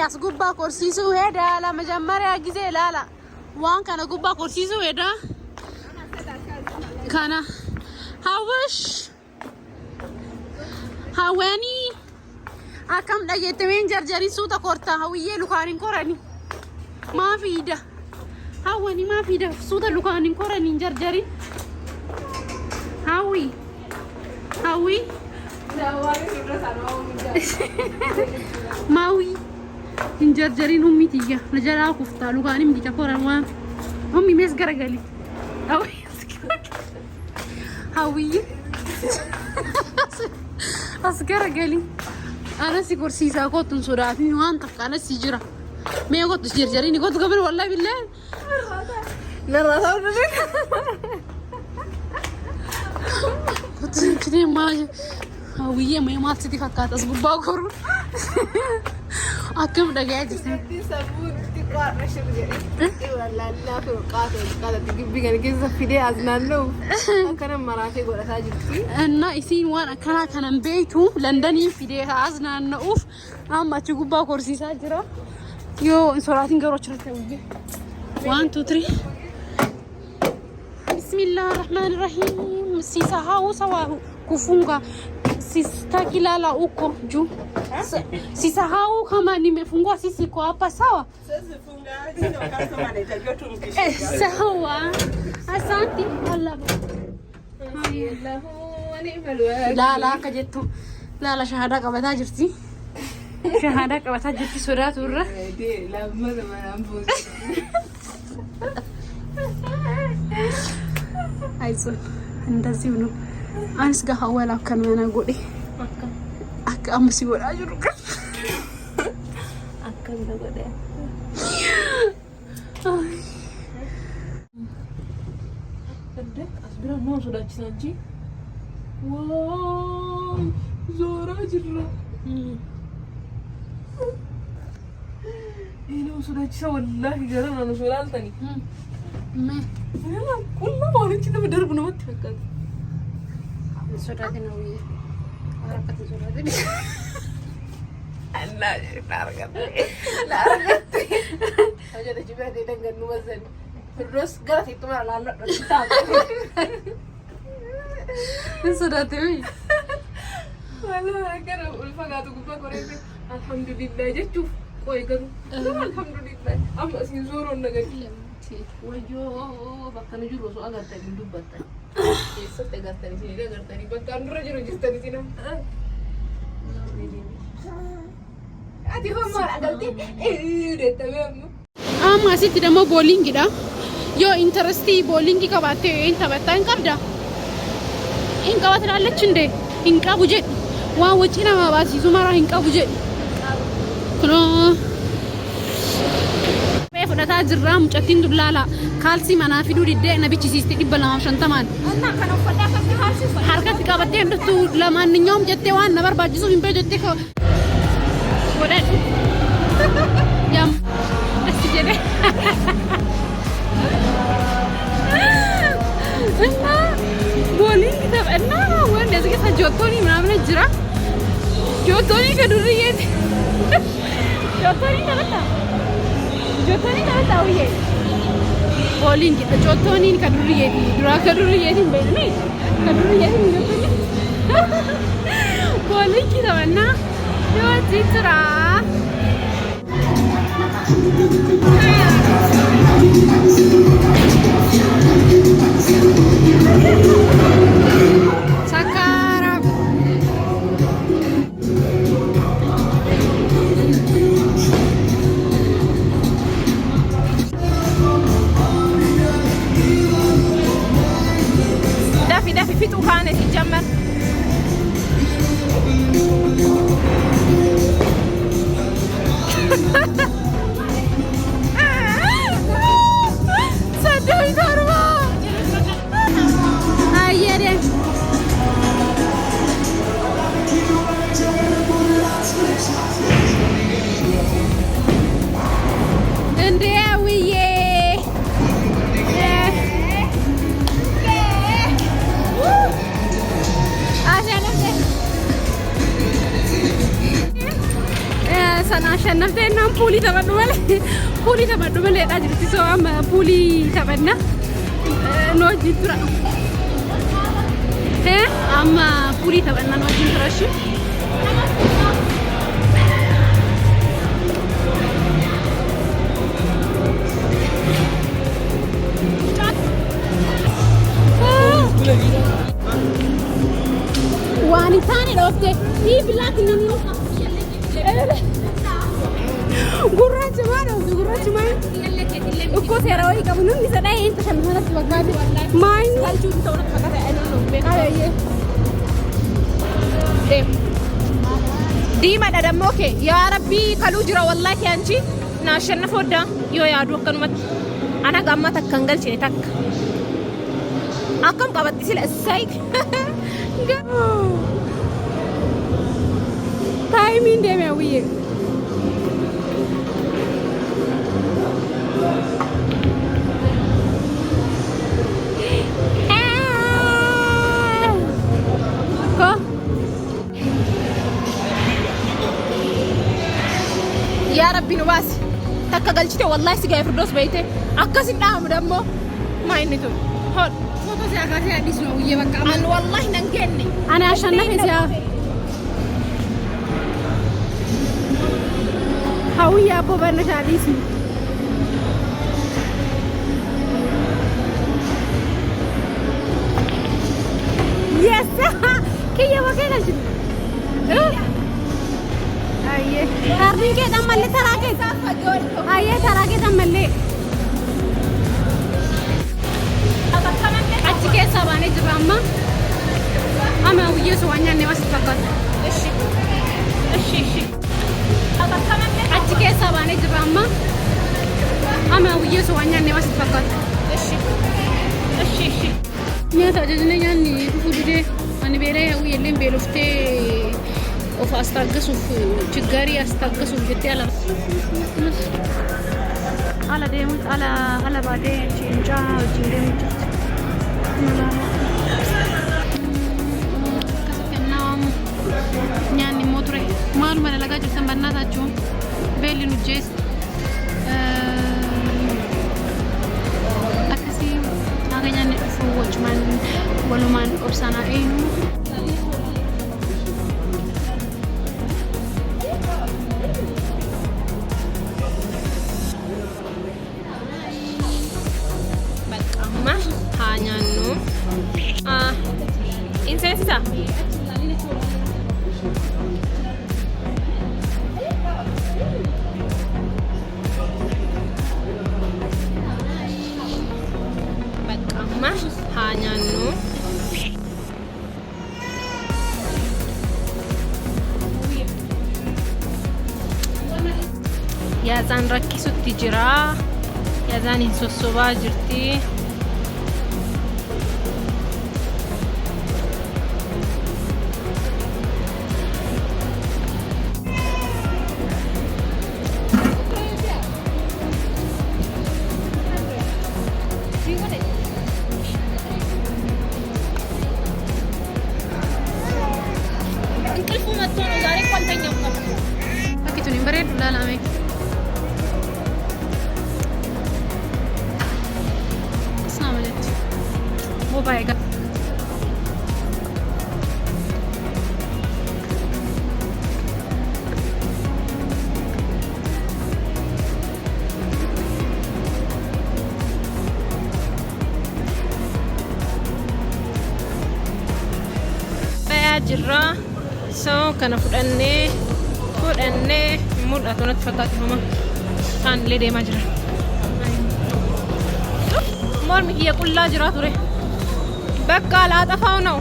as gubbaa korsiisuu hedaa la majammaariyaa gisee laala waan kana gubbaa korsiisuu hedaa kana hawwish hawanii akkam dhageettameen jarjarii suuta kortaa hawwiyyee lukaanin korani maafiida hawwani maafiida suuta lukaanin korani jarjarii hawi mawi injarjarin ummi tiya najala kufta lugani mdi chakora wa ummi mes garagali hawi as garagali ana si kursisa kotun suratin wan takana si jira me gotu jarjarini gotu gabar wallahi billahi la rasa gotu kine ma hawiye me ma titi fakata as gubba koru أكم دقيقة تسبون تقرأ نشر جري ولا لا في قاتل تجيب بيجي كذا في دي أزنانو كان مراتي ولا تاجرتي أنا إثين وأنا كان بيتو لندني في دي أزنان أوف أما تجيب باكورسي ساجرة يو إنسولاتين قرأ شرطة 1 2 3 بسم الله الرحمن الرحيم سيسا هاو سواهو كفونغا sitaki lala huko juu. Sisahau kama nimefungua sisi kwa hapa sawa? Sasa funga hiyo kama anahitaji tumkishika. Sawa. Asante Allah. La kajettu. La shahada qabataa jirti. Shahada qabataa jirti sodaatu irra. Lamma manambuus. Ayso. Ndasiu no. Anis ga hawala kan mana gode ak am si wala juru kan akan da gode ada asbira no sudah cisanji wow zora jirra ini sudah cisa wallahi garan anu sulan tani me yalla kullu ma wani cinta bedarbu no mati sudah dinawi orang kata sudah ini Allah largat aja dah juga dengan nuazan terus garas itu malah lalat tak sudah tuh malah kan ulfa gatu gua korek alhamdulillah je cuf koi kan alhamdulillah amma sin zoron daga wajo bakkan juro so agar tadi dubatan eso te gastan sini dia gastan bakkan rojo register di sini adi homo agalti udah tamam masih tidak mau bowling kita yo interesti bowling ki kabate inta batain kabda in kawat ላለች እንዴ inqa buje wa wacina ma basi zumara inqa buje kuno fudhataa jirra mucattiin dullaala kaalsii manaa fiduu diddee na bichisiisti 250 harkatti qabattee hundattuu lamaanniñoom jettee waan na barbaachisuuf hin bee jettee godhadhu yam assi jedhe እና ቦሊንግ ተበና ወን ለዝገታ ጆቶኒ ምናምን ጅራ ጆቶኒ ከዱርዬት ጆቶኒ ተበታ Jotoni kan tahu ye. Bowling kita jotoni kaduriye di. Dura kaduriye di beli. Kaduriye di jotoni. Bowling kita mana? Yo citra. Sekarang في طوفان تتجمر صدقني ترى هاي ashannamtee naan puulii taphadhu malee dha jirti soo amma puulii taphanna nu wajjin tura amma puulii taphanna nu wajjin tura shi waan isaanii dhoofte hii bilaati nini gurraacha maa dhoofte gurraacha maa ukkoo seera wayii qabu namni isa dhahee inta shan sanatti bakkaate maayin galchuun ta'uu na fakkaate aduun beekaayee diimadha dammoo kee yaa rabbii kaluu jira wallaahi anchi naa shanna fooddaa yoo yaadu akkanumatti ana gamma takkan galchine takka akkam qabatti sila issaay timing dem ya wiye ko ya rabbi nuwas takka galchite wallahi siga firdos bayte akkasin dhaamu dammo ma inni to hol foto se akasi hadis no wiye bakka an wallahi nangenni ana ashannafe siya hawiya abo banna hadis yes kiya wakela jid aye tarni ke damalle tarake aye tarake damalle achike sabane jibamma ama wiye so wanyane wasifakata eshi achike sabane jibamma ama wiye so wanyane wasifakata eshi nyata jajne yani kufude ani bere wiye lembe lofte of astagsu chigari astagsu jete ala demu ala bade chinja jindem nyaanni moture maaluma dalagaa jirtan bannaataachuu beelli nu jees akkasii haga nyaanni dhufu wachumaan walumaan obsanaa eenu baqqamma haa nyaannu inseensisa hanyannu yaazaan rakkisutti jira yaazaan hin sossobaa jirti paega jirra so kana fudhanne mul'atu natti fakkaatu mama kan illee deemaa jira mormi kiyya qullaa jira ture bakka laa xafaa'u na'u